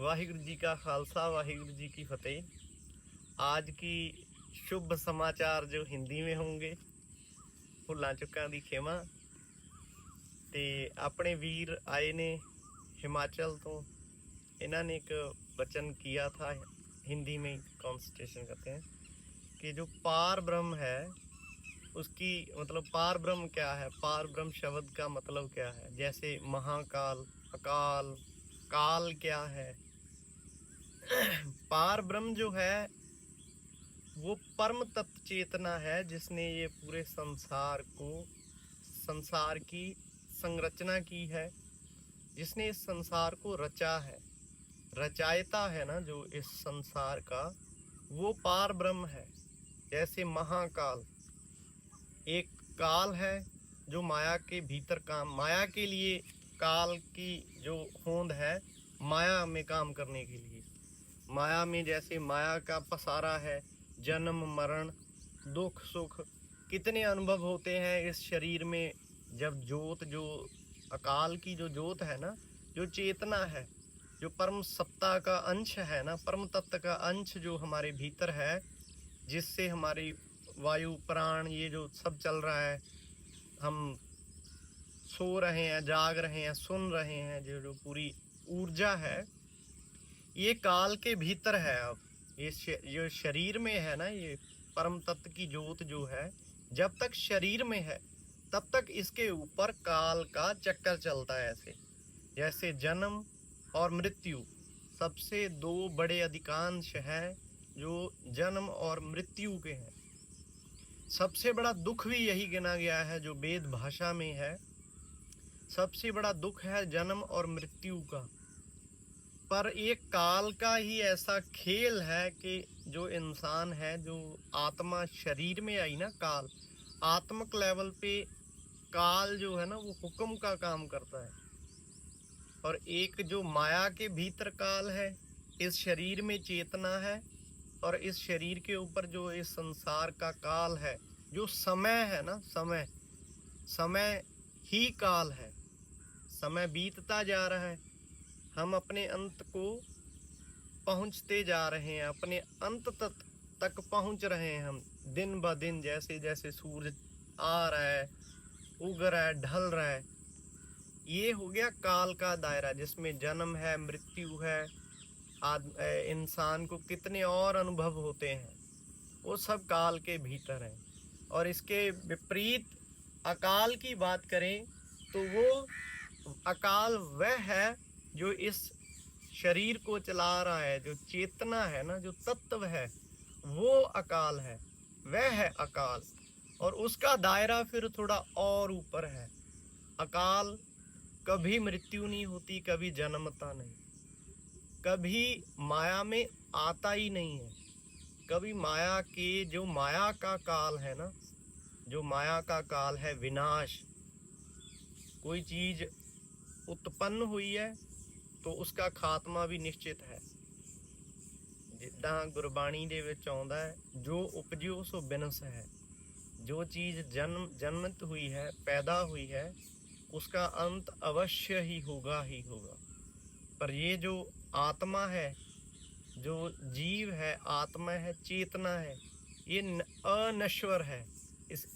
वाहिगुरु जी का खालसा वाहिगुरु जी की फतेह। आज की शुभ समाचार जो हिंदी में होंगे, भुल्लां चुक्कां दी खेमा। ते अपने वीर आए ने हिमाचल तो, इन्हों ने एक वचन किया था हिंदी में, कॉन्स्टिट्यूशन कहते हैं कि जो पार ब्रह्म है उसकी मतलब पार ब्रह्म क्या है, पार ब्रह्म शब्द का मतलब क्या है। जैसे महाकाल, अकाल, काल क्या है। पार ब्रह्म जो है वो परम तत्व चेतना है जिसने ये पूरे संसार की संरचना की है, जिसने इस संसार को रचा है। रचायता है ना जो इस संसार का, वो पार ब्रह्म है। जैसे महाकाल एक काल है जो माया के भीतर काम, माया के लिए काल की जो होंद है माया में काम करने के लिए। माया में जैसे माया का पसारा है, जन्म मरण दुख सुख कितने अनुभव होते हैं इस शरीर में। जब ज्योत जो अकाल की जो ज्योत है ना, जो चेतना है, जो परम सत्ता का अंश है ना, परम तत्व का अंश जो हमारे भीतर है, जिससे हमारी वायु प्राण ये जो सब चल रहा है, हम सो रहे हैं, जाग रहे हैं, सुन रहे हैं, जो पूरी ऊर्जा है ये काल के भीतर है। अब ये जो शरीर में है ना, ये परम तत्व की ज्योत जो है, जब तक शरीर में है तब तक इसके ऊपर काल का चक्कर चलता है। ऐसे जैसे जन्म और मृत्यु सबसे दो बड़े अधिकांश हैं जो जन्म और मृत्यु के हैं। सबसे बड़ा दुख भी यही गिना गया है जो वेद भाषा में है। सबसे बड़ा दुख है जन्म और मृत्यु का। पर एक काल का ही ऐसा खेल है कि जो इंसान है, जो आत्मा शरीर में आई ना, काल आत्मक लेवल पे काल जो है ना वो हुक्म का काम करता है। और एक जो माया के भीतर काल है, इस शरीर में चेतना है, और इस शरीर के ऊपर जो इस संसार का काल है, जो समय है ना, समय ही काल है। समय बीतता जा रहा है, हम अपने अंत को पहुंचते जा रहे हैं, अपने अंत तक पहुंच रहे हैं हम दिन ब दिन। जैसे जैसे सूरज आ रहा है, उग रहा है, ढल रहा है, ये हो गया काल का दायरा जिसमें जन्म है, मृत्यु है, इंसान को कितने और अनुभव होते हैं, वो सब काल के भीतर हैं। और इसके विपरीत अकाल की बात करें तो वो अकाल वह है जो इस शरीर को चला रहा है, जो चेतना है ना, जो तत्व है, वो अकाल है, वह है अकाल। और उसका दायरा फिर थोड़ा और ऊपर है। अकाल कभी मृत्यु नहीं होती, कभी जन्मता नहीं, कभी माया में आता ही नहीं है, कभी माया के जो माया का काल है ना, जो माया का काल है विनाश। कोई चीज उत्पन्न हुई है तो उसका खात्मा भी निश्चित है। जिद्दां गुरबाणी दे विच आउंदा है, जो उपजियो सो बिनस है। जो चीज जन्मत हुई है, पैदा हुई है, उसका अंत अवश्य ही होगा। पर ये जो आत्मा है, जो जीव है, आत्मा है, चेतना है, ये अनश्वर है।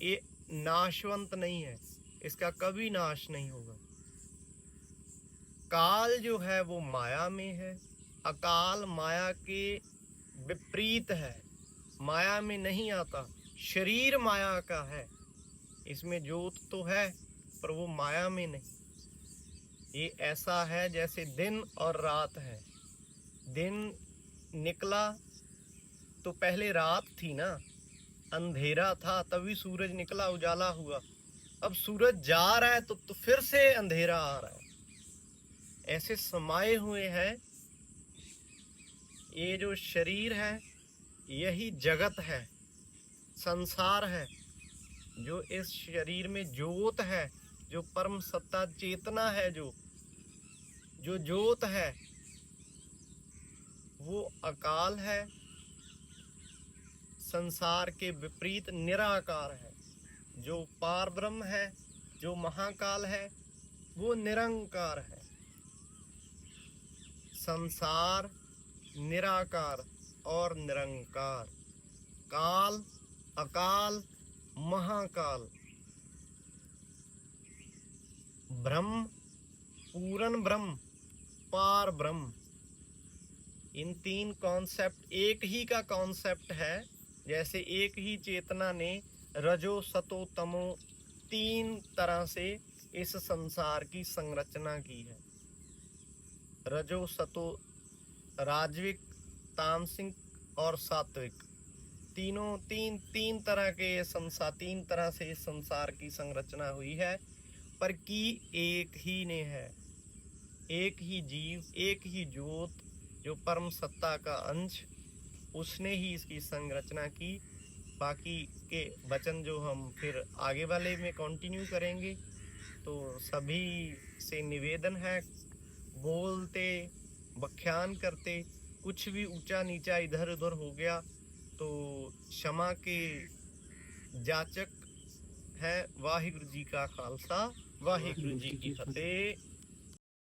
ये नाशवंत नहीं है, इसका कभी नाश नहीं होगा। काल जो है वो माया में है, अकाल माया के विपरीत है, माया में नहीं आता। शरीर माया का है, इसमें ज्योत तो है पर वो माया में नहीं। ये ऐसा है जैसे दिन और रात है। दिन निकला तो पहले रात थी ना, अंधेरा था, तभी सूरज निकला, उजाला हुआ। अब सूरज जा रहा है तो फिर से अंधेरा आ रहा है। ऐसे समाये हुए हैं। ये जो शरीर है यही जगत है, संसार है। जो इस शरीर में ज्योत है, जो परम सत्ता चेतना है, जो ज्योत है, वो अकाल है। संसार के विपरीत निराकार है। जो पार ब्रह्म है, जो महाकाल है, वो निरंकार है। संसार निराकार और निरंकार, काल अकाल महाकाल, ब्रह्म पूर्ण ब्रह्म पार ब्रह्म। इन तीन कॉन्सेप्ट एक ही का कॉन्सेप्ट है। जैसे एक ही चेतना ने रजो सतो तमो तीन तरह से इस संसार की संरचना की है। रजो सतो राजविक, तामसिक और सात्विक, तीनों तीन तरह के संसार, तीन तरह से इस संसार की संरचना हुई है, पर की एक ही ने है। एक ही जीव, एक ही ज्योत जो परम सत्ता का अंश, उसने ही इसकी संरचना की। बाकी के वचन जो हम फिर आगे वाले में कंटिन्यू करेंगे। तो सभी से निवेदन है, बोलते व्याख्यान करते कुछ भी ऊंचा नीचा इधर उधर हो गया तो क्षमा के जाचक है। वाहिगुरु जी का खालसा, वाहिगुरु जी की फतेह।